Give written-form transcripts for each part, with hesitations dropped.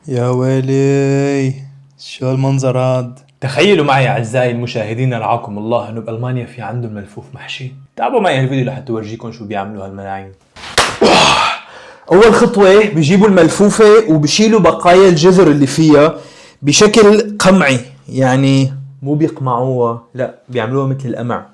يا ويلي، شو المنظر هاد؟ تخيلوا معي أعزائي المشاهدين رعاكم الله إنه بألمانيا في عندهم ملفوف محشي. تابعوا معي الفيديو لحتى أورجيكم شو بيعملوا هالملاعين. أول خطوة بيجيبوا الملفوفة وبيشيلوا بقايا الجذر اللي فيها بشكل قمعي، يعني مو بيقمعوها، لا بيعملوها مثل القمع.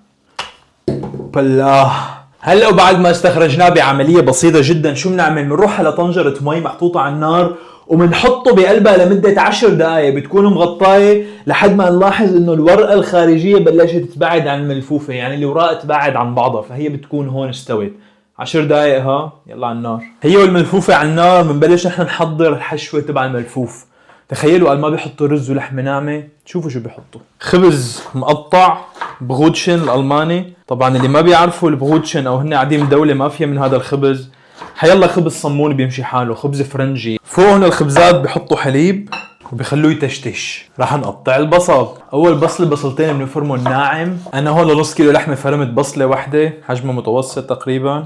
بالله. هلا وبعد ما استخرجناه بعملية بسيطة جدا شو بنعمل؟ بنروح على طنجرة مي محطوطة على النار وبنحطه بقلبها لمدة 10 دقايق بتكون مغطاية لحد ما نلاحظ انه الورقة الخارجية بلشت تبعد عن الملفوفة، يعني الوراق تبعد عن بعضها، فهي بتكون هون استوت. 10 دقايق ها، يلا على النار. هي والملفوفة على النار بنبلش نحن نحضر الحشوة تبع الملفوف. تخيلوا قال ما بيحطوا رز ولحمة ناعمة، شوفوا شو بيحطوا. خبز مقطع بغوتشن الألماني، طبعا اللي ما بيعرفوا البغوتشن او هن قاعدين بدولة مافيا من هذا الخبز، حيلا خبز صمون بيمشي حاله، خبز فرنجي. فوقهم الخبزات بيحطوا حليب وبيخلوه يتشتش. راح نقطع البصل. اول بصلتين بنفرمهم ناعم. انا هون لنص كيلو لحمه فرمت بصله واحده حجمها متوسط تقريبا.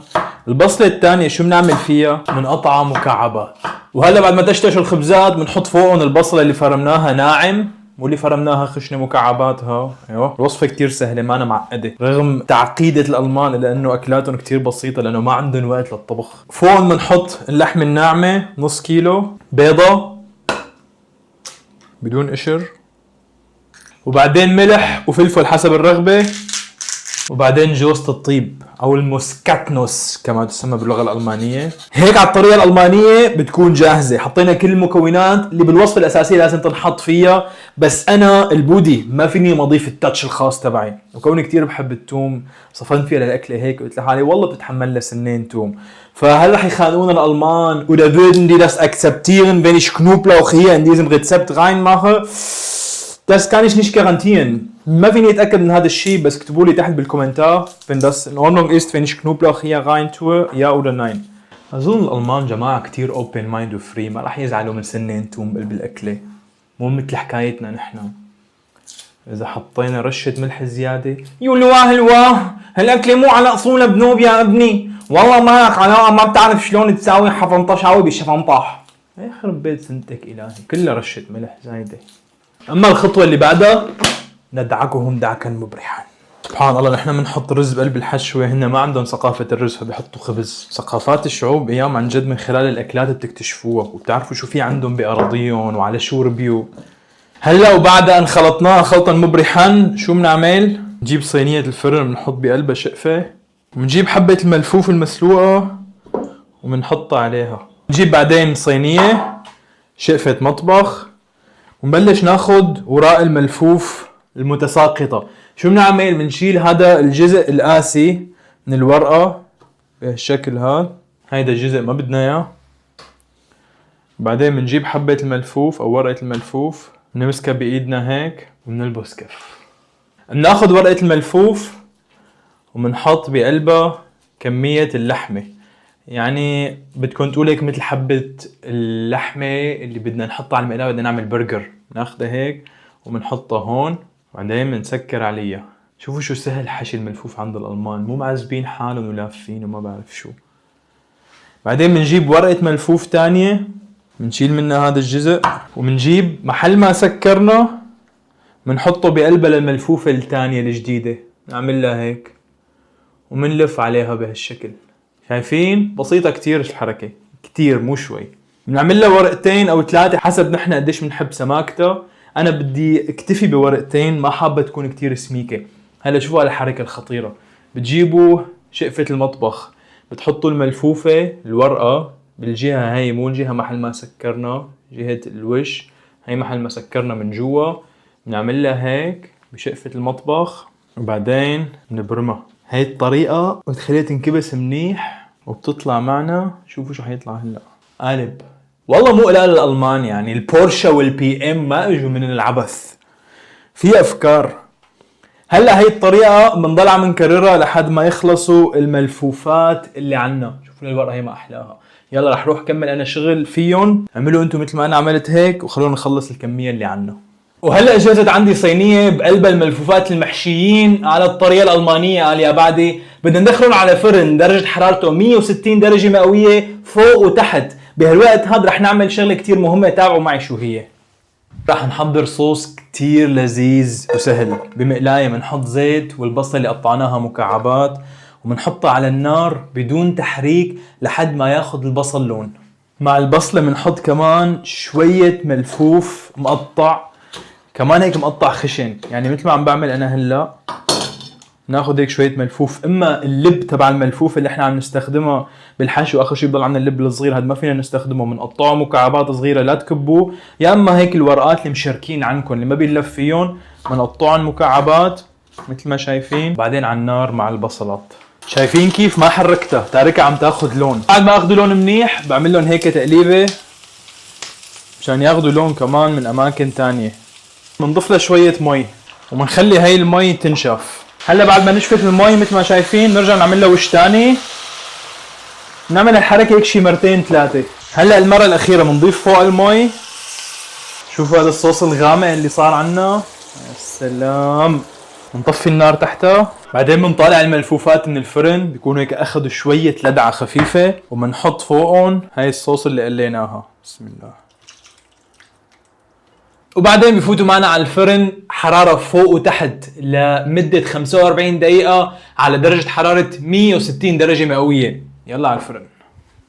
البصله الثانيه شو بنعمل فيها؟ بنقطعها مكعبات. وهلا بعد ما تشتشوا الخبزات بنحط فوقهم البصله اللي فرمناها ناعم واللي فرمناها خشنه مكعباتها. ايوه الوصفه كتير سهله ما أنا معقده رغم تعقيده الالمان، لانه اكلاتهم كتير بسيطه لانه ما عندهم وقت للطبخ. فوقهم بنحط اللحمه الناعمه نص كيلو، بيضه بدون قشر، وبعدين ملح وفلفل حسب الرغبه، وبعدين جوزة الطيب او الموسكاتنوس كما تسمى باللغه الالمانيه. هيك على الطريقه الالمانيه بتكون جاهزه. حطينا كل المكونات اللي بالوصفه الاساسيه لازم تنحط فيها، بس انا البودي ما فيني ما اضيف التاتش الخاص تبعي، وكوني كتير بحب التوم صفنت فيها للاكله هيك قلت لحالي والله بتتحمل لها سنين توم. فهل رح يخانقونا الالمان oder würden die das akzeptieren wenn ich Knoblauch hier in diesem Rezept reinmache? Das kann ich nicht garantieren. ما فيني اتاكد من هذا الشيء، بس اكتبوا لي تحت بالكومنتار wenn das in Ordnung ist wenn ich Knoblauch hier rein tue, ja oder nein. اظن الالمان جماعه كتير open mind وفري، ما راح يزعلوا من سنين توم بقلب الاكله، مو مثل حكايتنا نحن. اذا حطينا رشه ملح زياده يقولوا هلواه هالاكله مو على اصولها بنوب يا ابني، والله ما لك علاقه، ما بتعرف شلون تساوي حفنطشاوي بالشفنطاح. يخرب بيت سنتك الهي، كلها رشه ملح زايده. اما الخطوه اللي بعدها ندعكهم دعكا مبرحا. سبحان الله، نحن بنحط رز بقلب الحشوه، هن ما عندهم ثقافه الرز فبيحطوا خبز. ثقافات الشعوب ايام عن جد من خلال الاكلات بتكتشفوها وبتعرفوا شو في عندهم باراضيهم وعلى شو ربيوا. هلا وبعد ان خلطناها خلطا مبرحا شو بنعمل؟ نجيب صينيه الفرن بنحط بقلبها شقفه، ونجيب حبه الملفوف المسلوقه وبنحطها عليها. نجيب بعدين صينيه شقفه مطبخ ونبلش ناخد وراء الملفوف المتساقطة. شو بنعمل؟ بنشيل هذا الجزء القاسي من الورقة بهالشكل هذا، هيدا الجزء ما بدنا اياه. بعدين بنجيب حبة الملفوف او ورقة الملفوف بنمسكها بايدنا هيك وبنلبس كف. بناخد ورقة الملفوف وبنحط بقلبها كمية اللحمة، يعني بدكم تقول هيك مثل حبة اللحمة اللي بدنا نحطها على المقلاة بدنا نعمل برجر. ناخدها هيك وبنحطها هون وبعدين بنسكر عليها. شوفوا شو سهل حشي الملفوف عند الألمان، مو معذبين حالهم ولافين وما بعرف شو. بعدين بنجيب ورقة ملفوف تانية بنشيل منها هذا الجزء، وبنجيب محل ما سكرنا بنحطه بقلبها للملفوفة التانية الجديدة، نعملها هيك ومنلف عليها بهالشكل. شايفين؟ بسيطة كتير الحركة، كتير مو شوي. بنعمل لها ورقتين او 3 حسب نحن قديش بنحب سماكتها. انا بدي اكتفي بورقتين، ما حابة تكون كتير سميكة. هلا شوفوا على الحركة الخطيرة. بتجيبوا شقفة المطبخ بتحطوا الملفوفة الورقة بالجهة هاي، مو الجهة محل ما سكرنا، جهة الوش هاي محل ما سكرنا من جوا. بنعمل لها هيك بشقفة المطبخ وبعدين بنبرمها. هاي الطريقة بتخليها تنكبس منيح وبتطلع معنا. شوفوا شو حيطلع هلا، قالب. والله مو قلال الألمان، يعني البورشا والبي ام ما اجوا من العبث، في افكار. هلا هاي الطريقة بنضل عم نكررها لحد ما يخلصوا الملفوفات اللي عنا. شوفوا الورقة هي ما احلاها. يلا رح روح كمل انا شغل فيهم، اعملوا انتم مثل ما انا عملت هيك وخلونا نخلص الكمية اللي عنا. وهلا جهزت عندي صينيه بقلبها الملفوفات المحشيين على الطريقه الالمانيه. قال يا بعدي بدنا ندخلهم على فرن درجه حرارته 160 درجه مئويه فوق وتحت بهالوقت هذا رح نعمل شغلة كتير مهمة، تابعوا معي شو هي. رح نحضر صوص كتير لذيذ وسهل. بمقلاية بنحط زيت والبصل اللي قطعناها مكعبات وبنحطها على النار بدون تحريك لحد ما ياخد البصل لون. مع البصلة بنحط كمان شوية ملفوف مقطع، كمان هيك مقطع خشن، يعني مثل ما عم بعمل انا هلا. ناخذ هيك شويه ملفوف، اما اللب تبع الملفوف اللي احنا عم نستخدمه بالحشو، اخر شيء بضل عندنا اللب الصغير، هذا ما فينا نستخدمه، بنقطعه مكعبات صغيره لا تكبوه، يا اما هيك الورقات اللي مشركين عنكم اللي ما بينلف فيهم بنقطعهم مكعبات مثل ما شايفين، بعدين على النار مع البصلات. شايفين كيف ما حركتها، تاركها عم تاخذ لون. بعد ما اخذوا لون منيح بعمل لهم هيك تقليبه مشان ياخذوا لون كمان من اماكن ثانيه. بنضيف لها شويه مي وبنخلي هاي المي تنشف. هلا بعد ما نشفت المي مثل ما شايفين بنرجع نعمل له وش ثاني، نعمل الحركه هيك شي مرتين ثلاثه. هلا المره الاخيره بنضيف فوق المي. شوفوا هذا الصوص الغامق اللي صار عنا، يا سلام. بنطفي النار تحتها، بعدين بنطالع الملفوفات من الفرن، بيكونوا هيك اخذوا شويه لدعه خفيفه، وبنحط فوقهم هاي الصوص اللي قليناها. بسم الله. وبعدين بفوتوا معنا على الفرن حرارة فوق وتحت لمدة 45 دقيقة على درجة حرارة 160 درجة مئوية. يلا على الفرن.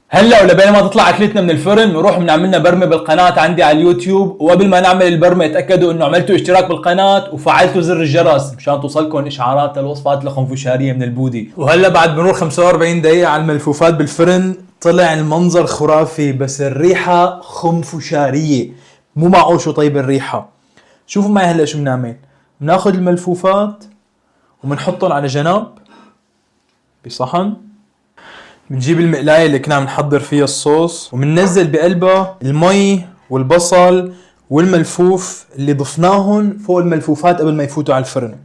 هلا ولبين ما تطلع اكلتنا من الفرن نروح بنعملنا برمة بالقناة عندي على اليوتيوب، وقبل ما نعمل البرمة اتأكدوا انه عملتوا اشتراك بالقناة وفعلتوا زر الجرس مشان توصلكم اشعارات للوصفات الخنفشارية من البودي. وهلا بعد مرور 45 دقيقة على الملفوفات بالفرن طلع المنظر خرافي، بس الريحة خنفشارية، مو معقول شو طيب الريحة. شوفوا معي هلا شو بنعمل. بناخذ الملفوفات وبنحطهم على جنب بصحن، بنجيب المقلاية اللي كنا عم نحضر فيها الصوص وبننزل بقلبها المي والبصل والملفوف اللي ضفناهم فوق الملفوفات قبل ما يفوتوا على الفرن.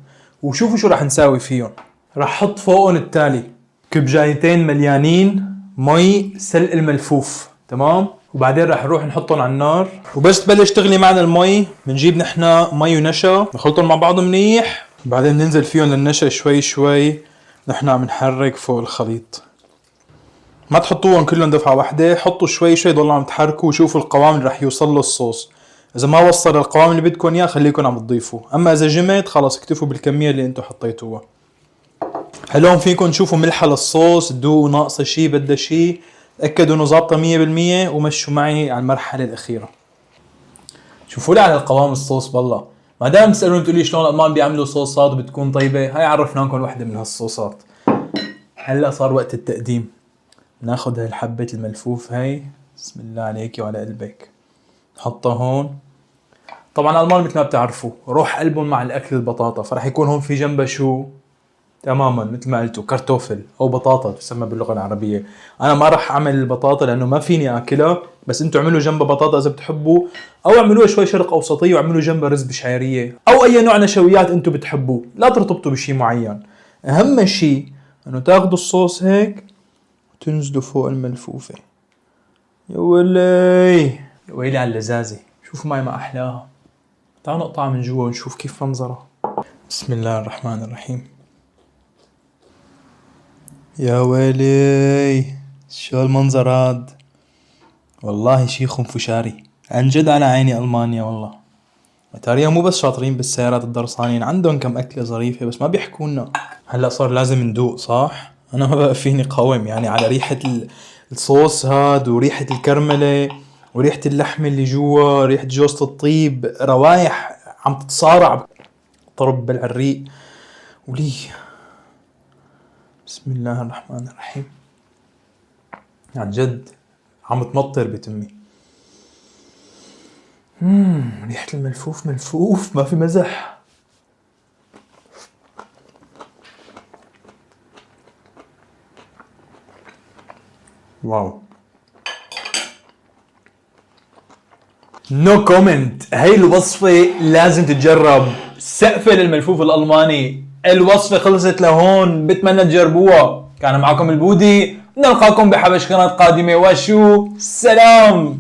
وشوفوا شو رح نساوي فيهم. رح حط فوقهم التالي: كبجايتين مليانين مي سلق الملفوف، تمام؟ وبعدين رح نروح نحطهم على النار، وبس تبلش تغلي معنا المي بنجيب نحنا مي ونشا نخلطهم مع بعض منيح، بعدين ننزل فيهم للنشا شوي شوي. نحنا عم نحرك فوق الخليط، ما تحطوهم كلهم دفعة واحدة، حطوا شوي شوي ضلوا عم تحركوا وشوفوا القوام اللي رح يوصل له الصوص. اذا ما وصل القوام اللي بدكم اياه خليكم عم تضيفوا، اما اذا جمد خلاص اكتفوا بالكمية اللي انتم حطيتوها. هلون فيكم تشوفوا ملحة للصوص، تدوقوا ناقصة شي بدها شي، تأكدوا انه ظابطة 100% ومشوا معي على المرحلة الأخيرة. شوفوا لي على القوام الصوص بالله، ما دام تسألون تقولي شلون الألمان بيعملوا صوصات وبتكون طيبة، هاي عرفناكم وحدة من هالصوصات. هلا صار وقت التقديم. ناخذ هاي الحبة الملفوف هاي، بسم الله عليك وعلى قلبك، نحطها هون. طبعا الألمان مثل ما بتعرفوا روح قلبهم مع الأكل البطاطا، فرح يكون هون في جنبها شو؟ تماما مثل ما قلتوا كرتوفل او بطاطا تسمى باللغه العربيه. انا ما راح اعمل البطاطا لانه ما فيني اكلها، بس انتم اعملوا جنبها بطاطا اذا بتحبوا، او اعملوها شوي شرق اوسطيه وعملوا جنبها رز بشعيريه او اي نوع نشويات انتم بتحبوه، لا ترتبطوا بشيء معين. اهم شيء انه تاخذوا الصوص هيك وتنزلوا فوق الملفوفه. يا ويلي يا ويلي على اللذاذه، شوفوا معي ما احلاها. تعالوا نقطعها من جوا ونشوف كيف منظرها. بسم الله الرحمن الرحيم. يا ويلي شو المنظر هاد، والله شي خنفشاري عن جد. على عيني ألمانيا والله، تاريخ مو بس شاطرين بالسيارات الدرسانين، عندهم كم أكلة ظريفة بس ما بيحكونا. هلأ صار لازم ندوق صح؟ أنا ما بقى فيني قاوم يعني على ريحة الصوص هاد وريحة الكرملة وريحة اللحمة اللي جوا، ريحة جوزة الطيب، روايح عم تتصارع طرب بالعريق ولي. بسم الله الرحمن الرحيم. عن جد عم تمطر بتمي. ريحة الملفوف ملفوف ما في مزح. واو، نو كومنت. هاي الوصفة لازم تتجرب. سقفة للملفوف الألماني. الوصفة خلصت لهون، بتمنى تجربوها. كان معكم البودي، نلقاكم بحبشكنات قادمة وشو سلام.